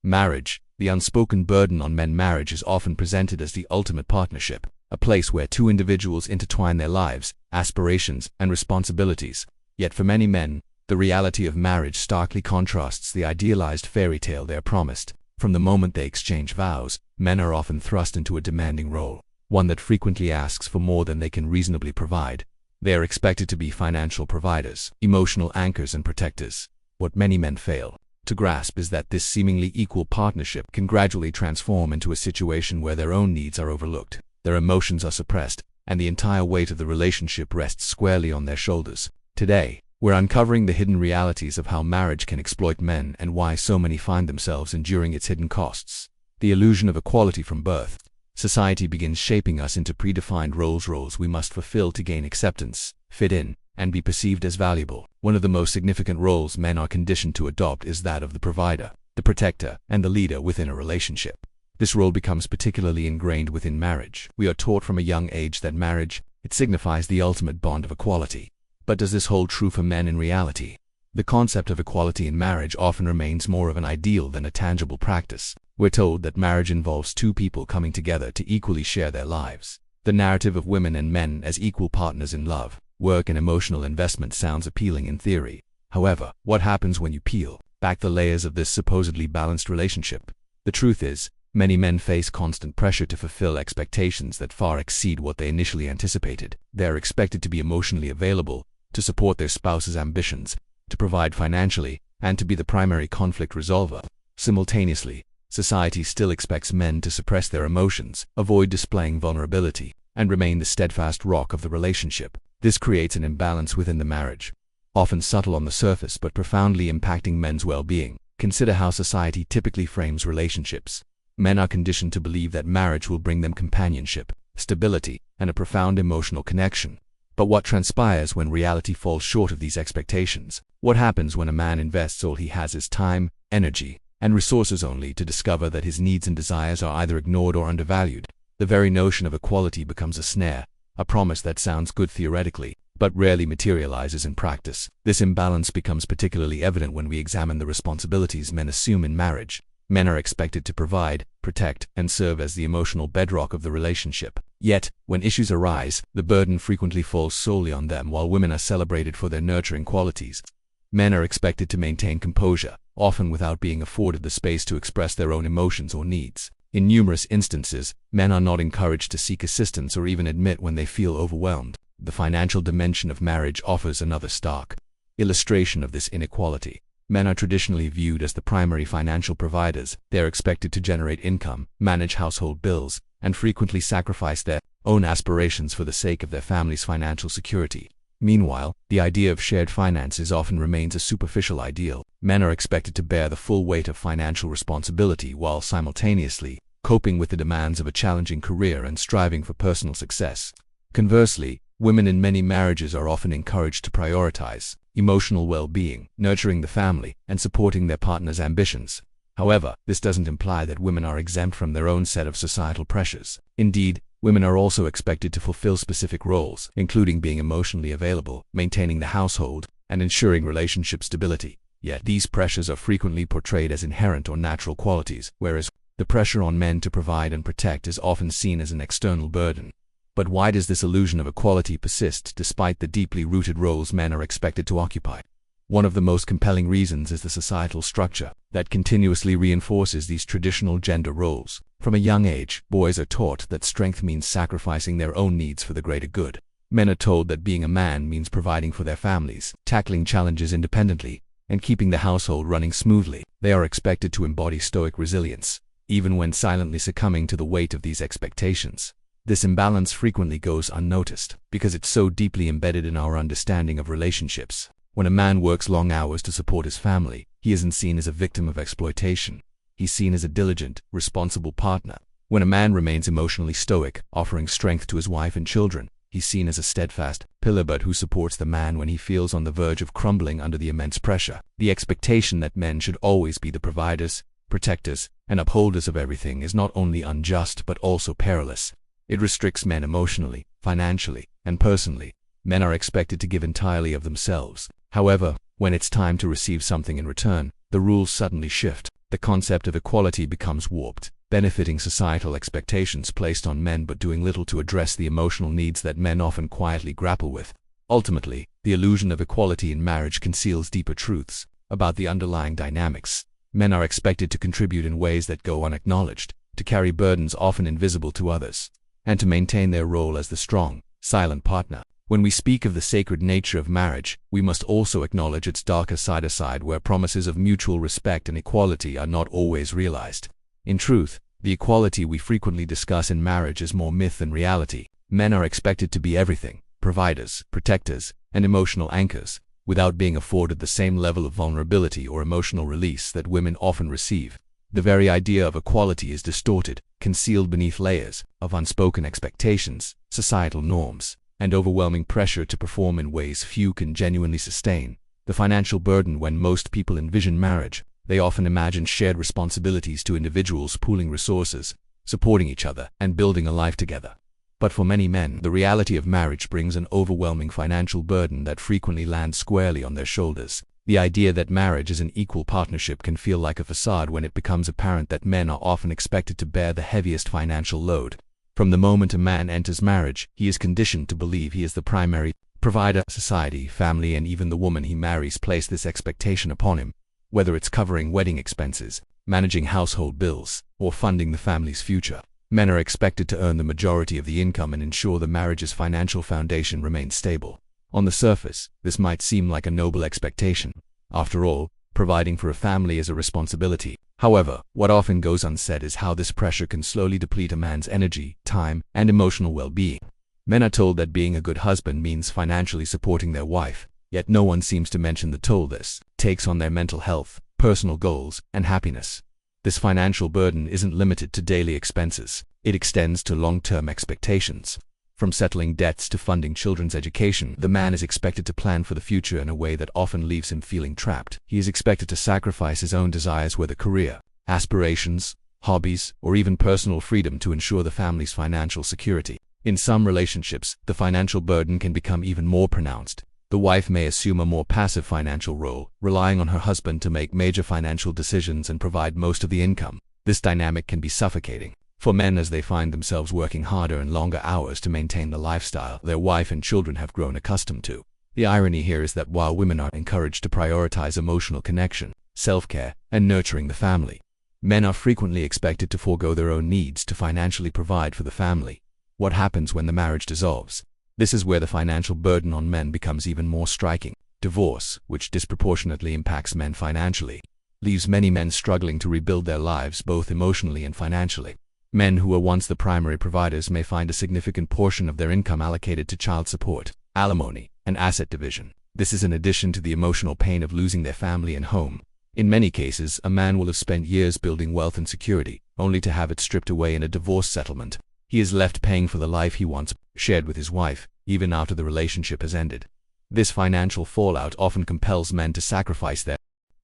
Marriage, the unspoken burden on men. Marriage is often presented as the ultimate partnership, a place where two individuals intertwine their lives, aspirations, and responsibilities. Yet for many men, the reality of marriage starkly contrasts the idealized fairy tale they are promised. From the moment they exchange vows, men are often thrust into a demanding role, one that frequently asks for more than they can reasonably provide. They are expected to be financial providers, emotional anchors, and protectors. What many men fail to grasp is that this seemingly equal partnership can gradually transform into a situation where their own needs are overlooked, their emotions are suppressed, and the entire weight of the relationship rests squarely on their shoulders. Today, we're uncovering the hidden realities of how marriage can exploit men and why so many find themselves enduring its hidden costs. The illusion of equality from birth. Society begins shaping us into predefined roles we must fulfill to gain acceptance, fit in, and be perceived as valuable. One of the most significant roles men are conditioned to adopt is that of the provider, the protector, and the leader within a relationship. This role becomes particularly ingrained within marriage. We are taught from a young age that marriage, it signifies the ultimate bond of equality. But does this hold true for men in reality? The concept of equality in marriage often remains more of an ideal than a tangible practice. We're told that marriage involves two people coming together to equally share their lives. The narrative of women and men as equal partners in love, work, and emotional investment sounds appealing in theory. However, what happens when you peel back the layers of this supposedly balanced relationship? The truth is, many men face constant pressure to fulfill expectations that far exceed what they initially anticipated. They are expected to be emotionally available, to support their spouse's ambitions, to provide financially, and to be the primary conflict resolver. Simultaneously, society still expects men to suppress their emotions, avoid displaying vulnerability, and remain the steadfast rock of the relationship. This creates an imbalance within the marriage, often subtle on the surface but profoundly impacting men's well-being. Consider how society typically frames relationships. Men are conditioned to believe that marriage will bring them companionship, stability, and a profound emotional connection. But what transpires when reality falls short of these expectations? What happens when a man invests all he has, his time, energy, and resources, only to discover that his needs and desires are either ignored or undervalued? The very notion of equality becomes a snare, a promise that sounds good theoretically, but rarely materializes in practice. This imbalance becomes particularly evident when we examine the responsibilities men assume in marriage. Men are expected to provide, protect, and serve as the emotional bedrock of the relationship. Yet, when issues arise, the burden frequently falls solely on them, while women are celebrated for their nurturing qualities. Men are expected to maintain composure, often without being afforded the space to express their own emotions or needs. In numerous instances, men are not encouraged to seek assistance or even admit when they feel overwhelmed. The financial dimension of marriage offers another stark illustration of this inequality. Men are traditionally viewed as the primary financial providers. They are expected to generate income, manage household bills, and frequently sacrifice their own aspirations for the sake of their family's financial security. Meanwhile, the idea of shared finances often remains a superficial ideal. Men are expected to bear the full weight of financial responsibility while simultaneously coping with the demands of a challenging career and striving for personal success. Conversely, women in many marriages are often encouraged to prioritize emotional well-being, nurturing the family, and supporting their partner's ambitions. However, this doesn't imply that women are exempt from their own set of societal pressures. Indeed, women are also expected to fulfill specific roles, including being emotionally available, maintaining the household, and ensuring relationship stability. Yet these pressures are frequently portrayed as inherent or natural qualities, whereas the pressure on men to provide and protect is often seen as an external burden. But why does this illusion of equality persist despite the deeply rooted roles men are expected to occupy? One of the most compelling reasons is the societal structure that continuously reinforces these traditional gender roles. From a young age, boys are taught that strength means sacrificing their own needs for the greater good. Men are told that being a man means providing for their families, tackling challenges independently, and keeping the household running smoothly. They are expected to embody stoic resilience, even when silently succumbing to the weight of these expectations. This imbalance frequently goes unnoticed because it's so deeply embedded in our understanding of relationships. When a man works long hours to support his family, he isn't seen as a victim of exploitation. He's seen as a diligent, responsible partner. When a man remains emotionally stoic, offering strength to his wife and children, he's seen as a steadfast pillar but who supports the man when he feels on the verge of crumbling under the immense pressure. The expectation that men should always be the providers, protectors, and upholders of everything is not only unjust but also perilous. It restricts men emotionally, financially, and personally. Men are expected to give entirely of themselves. However, when it's time to receive something in return, the rules suddenly shift. the concept of equality becomes warped, benefiting societal expectations placed on men but doing little to address the emotional needs that men often quietly grapple with. Ultimately, the illusion of equality in marriage conceals deeper truths about the underlying dynamics. Men are expected to contribute in ways that go unacknowledged, to carry burdens often invisible to others, and to maintain their role as the strong, silent partner. When we speak of the sacred nature of marriage, we must also acknowledge its darker side, a side where promises of mutual respect and equality are not always realized. In truth, the equality we frequently discuss in marriage is more myth than reality. Men are expected to be everything: providers, protectors, and emotional anchors, without being afforded the same level of vulnerability or emotional release that women often receive. The very idea of equality is distorted, concealed beneath layers of unspoken expectations, societal norms, and overwhelming pressure to perform in ways few can genuinely sustain. The financial burden: when most people envision marriage, they often imagine shared responsibilities to individuals pooling resources, supporting each other, and building a life together. But for many men, the reality of marriage brings an overwhelming financial burden that frequently lands squarely on their shoulders. The idea that marriage is an equal partnership can feel like a facade when it becomes apparent that men are often expected to bear the heaviest financial load. From the moment a man enters marriage, he is conditioned to believe he is the primary provider. Society, family, and even the woman he marries place this expectation upon him, whether it's covering wedding expenses, managing household bills, or funding the family's future. Men are expected to earn the majority of the income and ensure the marriage's financial foundation remains stable. On the surface, this might seem like a noble expectation. After all, providing for a family is a responsibility. However, what often goes unsaid is how this pressure can slowly deplete a man's energy, time, and emotional well-being. Men are told that being a good husband means financially supporting their wife, yet no one seems to mention the toll this takes on their mental health, personal goals, and happiness. This financial burden isn't limited to daily expenses. It extends to long-term expectations. From settling debts to funding children's education, the man is expected to plan for the future in a way that often leaves him feeling trapped. He is expected to sacrifice his own desires, whether career, aspirations, hobbies, or even personal freedom, to ensure the family's financial security. In some relationships, the financial burden can become even more pronounced. The wife may assume a more passive financial role, relying on her husband to make major financial decisions and provide most of the income. This dynamic can be suffocating for men, as they find themselves working harder and longer hours to maintain the lifestyle their wife and children have grown accustomed to. The irony here is that while women are encouraged to prioritize emotional connection, self-care, and nurturing the family, men are frequently expected to forego their own needs to financially provide for the family. What happens when the marriage dissolves? This is where the financial burden on men becomes even more striking. Divorce, which disproportionately impacts men financially, leaves many men struggling to rebuild their lives both emotionally and financially. Men who were once the primary providers may find a significant portion of their income allocated to child support, alimony, and asset division. This is in addition to the emotional pain of losing their family and home. In many cases, a man will have spent years building wealth and security, only to have it stripped away in a divorce settlement. He is left paying for the life he once shared with his wife, even after the relationship has ended. This financial fallout often compels men to sacrifice their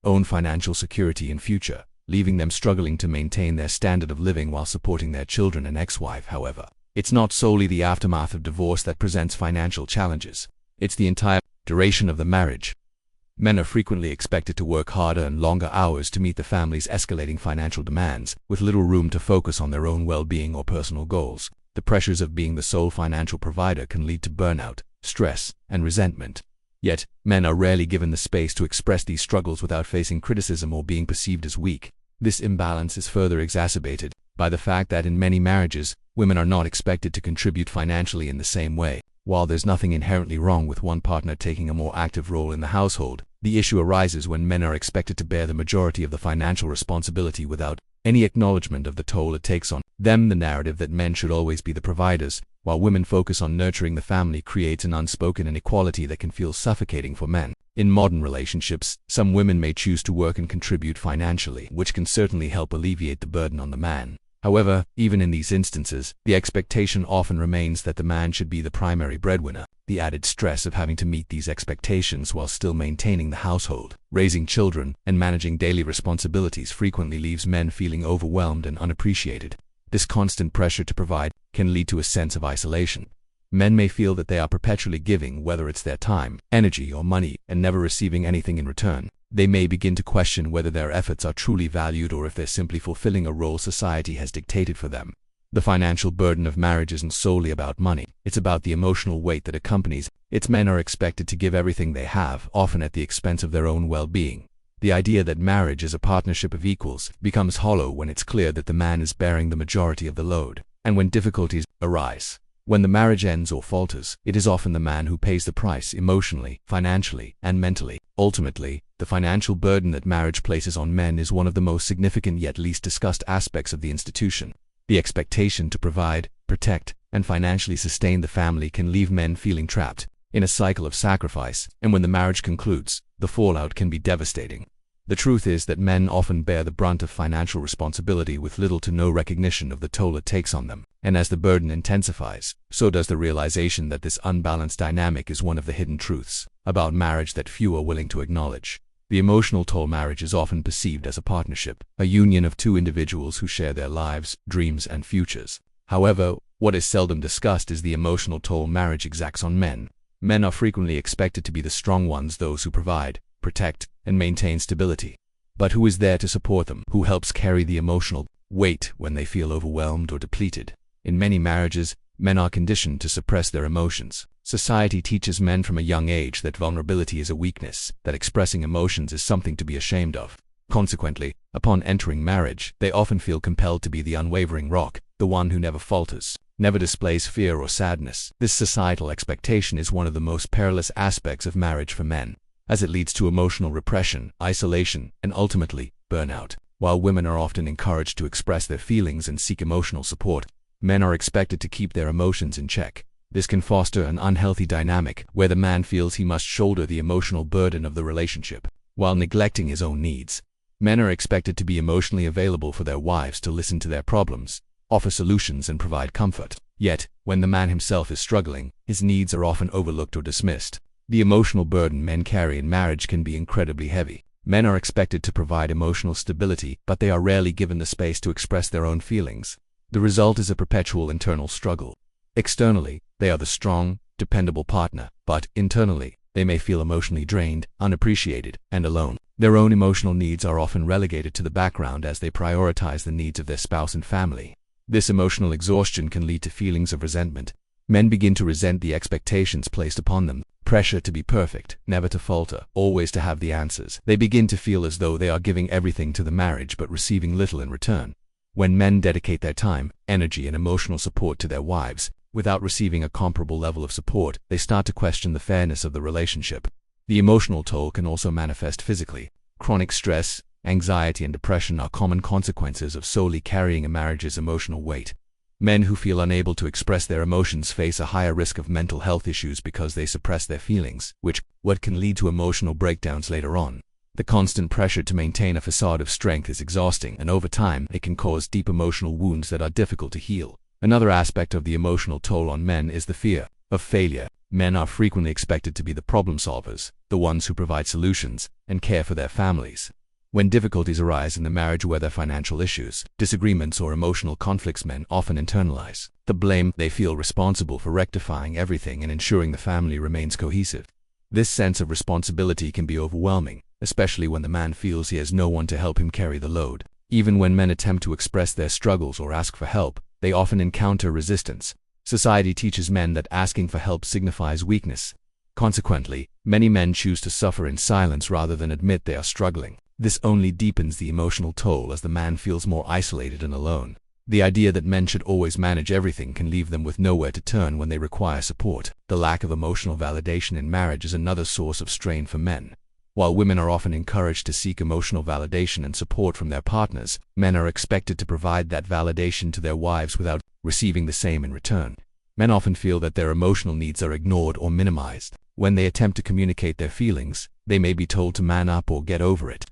own financial security and future, leaving them struggling to maintain their standard of living while supporting their children and ex-wife. However, it's not solely the aftermath of divorce that presents financial challenges. It's the entire duration of the marriage. Men are frequently expected to work harder and longer hours to meet the family's escalating financial demands, with little room to focus on their own well-being or personal goals. The pressures of being the sole financial provider can lead to burnout, stress, and resentment. Yet, men are rarely given the space to express these struggles without facing criticism or being perceived as weak. This imbalance is further exacerbated by the fact that in many marriages, women are not expected to contribute financially in the same way. While there's nothing inherently wrong with one partner taking a more active role in the household, the issue arises when men are expected to bear the majority of the financial responsibility without any acknowledgement of the toll it takes on them. The narrative that men should always be the providers, while women focus on nurturing the family, creates an unspoken inequality that can feel suffocating for men. In modern relationships, some women may choose to work and contribute financially, which can certainly help alleviate the burden on the man. However, even in these instances, the expectation often remains that the man should be the primary breadwinner. The added stress of having to meet these expectations while still maintaining the household, raising children, and managing daily responsibilities frequently leaves men feeling overwhelmed and unappreciated. This constant pressure to provide can lead to a sense of isolation. Men may feel that they are perpetually giving, whether it's their time, energy, or money, and never receiving anything in return. They may begin to question whether their efforts are truly valued or if they're simply fulfilling a role society has dictated for them. The financial burden of marriage isn't solely about money, it's about the emotional weight that accompanies it. Men are expected to give everything they have, often at the expense of their own well-being. The idea that marriage is a partnership of equals becomes hollow when it's clear that the man is bearing the majority of the load. And when difficulties arise, when the marriage ends or falters, it is often the man who pays the price emotionally, financially, and mentally. Ultimately, the financial burden that marriage places on men is one of the most significant yet least discussed aspects of the institution. The expectation to provide, protect, and financially sustain the family can leave men feeling trapped in a cycle of sacrifice, and when the marriage concludes, the fallout can be devastating. The truth is that men often bear the brunt of financial responsibility with little to no recognition of the toll it takes on them, and as the burden intensifies, so does the realization that this unbalanced dynamic is one of the hidden truths about marriage that few are willing to acknowledge. The emotional toll. Marriage is often perceived as a partnership, a union of two individuals who share their lives, dreams, and futures. However, what is seldom discussed is the emotional toll marriage exacts on men. Men are frequently expected to be the strong ones, those who provide, protect, and maintain stability. But who is there to support them? Who helps carry the emotional weight when they feel overwhelmed or depleted? In many marriages, men are conditioned to suppress their emotions. Society teaches men from a young age that vulnerability is a weakness, that expressing emotions is something to be ashamed of. Consequently, upon entering marriage, they often feel compelled to be the unwavering rock, the one who never falters, never displays fear or sadness. This societal expectation is one of the most perilous aspects of marriage for men, as it leads to emotional repression, isolation, and ultimately, burnout. While women are often encouraged to express their feelings and seek emotional support, men are expected to keep their emotions in check. This can foster an unhealthy dynamic where the man feels he must shoulder the emotional burden of the relationship, while neglecting his own needs. Men are expected to be emotionally available for their wives, to listen to their problems, offer solutions, and provide comfort. Yet, when the man himself is struggling, his needs are often overlooked or dismissed. The emotional burden men carry in marriage can be incredibly heavy. Men are expected to provide emotional stability, but they are rarely given the space to express their own feelings. The result is a perpetual internal struggle. Externally, they are the strong, dependable partner, but internally, they may feel emotionally drained, unappreciated, and alone. Their own emotional needs are often relegated to the background as they prioritize the needs of their spouse and family. This emotional exhaustion can lead to feelings of resentment. Men begin to resent the expectations placed upon them, pressure to be perfect, never to falter, always to have the answers. They begin to feel as though they are giving everything to the marriage but receiving little in return. When men dedicate their time, energy, and emotional support to their wives, without receiving a comparable level of support, they start to question the fairness of the relationship. The emotional toll can also manifest physically. Chronic stress, anxiety, and depression are common consequences of solely carrying a marriage's emotional weight. Men who feel unable to express their emotions face a higher risk of mental health issues because they suppress their feelings, which can lead to emotional breakdowns later on. The constant pressure to maintain a facade of strength is exhausting, and over time, it can cause deep emotional wounds that are difficult to heal. Another aspect of the emotional toll on men is the fear of failure. Men are frequently expected to be the problem solvers, the ones who provide solutions, and care for their families. When difficulties arise in the marriage, whether financial issues, disagreements, or emotional conflicts, men often internalize the blame. They feel responsible for rectifying everything and ensuring the family remains cohesive. This sense of responsibility can be overwhelming, especially when the man feels he has no one to help him carry the load. Even when men attempt to express their struggles or ask for help, they often encounter resistance. Society teaches men that asking for help signifies weakness. Consequently, many men choose to suffer in silence rather than admit they are struggling. This only deepens the emotional toll as the man feels more isolated and alone. The idea that men should always manage everything can leave them with nowhere to turn when they require support. The lack of emotional validation in marriage is another source of strain for men. While women are often encouraged to seek emotional validation and support from their partners, men are expected to provide that validation to their wives without receiving the same in return. Men often feel that their emotional needs are ignored or minimized. When they attempt to communicate their feelings, they may be told to man up or get over it.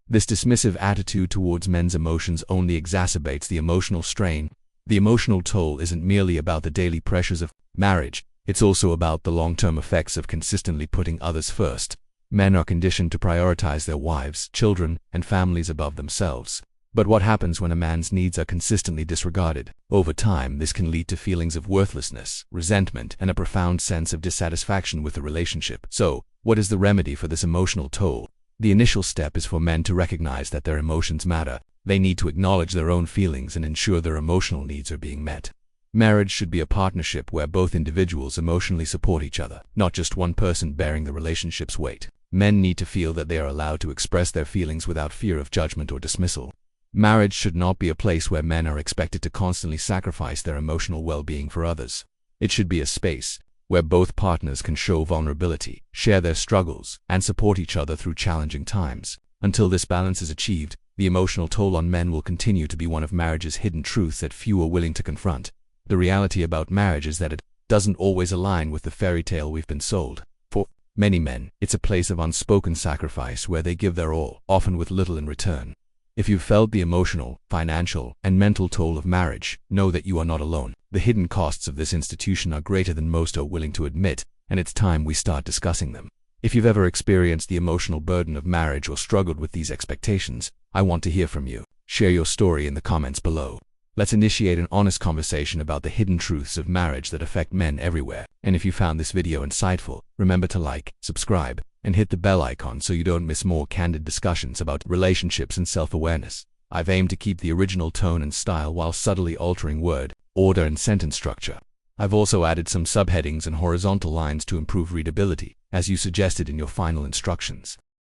This dismissive attitude towards men's emotions only exacerbates the emotional strain. The emotional toll isn't merely about the daily pressures of marriage, it's also about the long-term effects of consistently putting others first. Men are conditioned to prioritize their wives, children, and families above themselves. But what happens when a man's needs are consistently disregarded? Over time, this can lead to feelings of worthlessness, resentment, and a profound sense of dissatisfaction with the relationship. So, what is the remedy for this emotional toll? The initial step is for men to recognize that their emotions matter. They need to acknowledge their own feelings and ensure their emotional needs are being met. Marriage should be a partnership where both individuals emotionally support each other, not just one person bearing the relationship's weight. Men need to feel that they are allowed to express their feelings without fear of judgment or dismissal. Marriage should not be a place where men are expected to constantly sacrifice their emotional well-being for others. It should be a space where both partners can show vulnerability, share their struggles, and support each other through challenging times. Until this balance is achieved, the emotional toll on men will continue to be one of marriage's hidden truths that few are willing to confront. The reality about marriage is that it doesn't always align with the fairy tale we've been sold. For many men, it's a place of unspoken sacrifice where they give their all, often with little in return. If you've felt the emotional, financial, and mental toll of marriage, know that you are not alone. The hidden costs of this institution are greater than most are willing to admit, and it's time we start discussing them. If you've ever experienced the emotional burden of marriage or struggled with these expectations, I want to hear from you. Share your story in the comments below. Let's initiate an honest conversation about the hidden truths of marriage that affect men everywhere. And if you found this video insightful, remember to like, subscribe, and hit the bell icon so you don't miss more candid discussions about relationships and self-awareness. I've aimed to keep the original tone and style while subtly altering word, order, and sentence structure. I've also added some subheadings and horizontal lines to improve readability, as you suggested in your final instructions.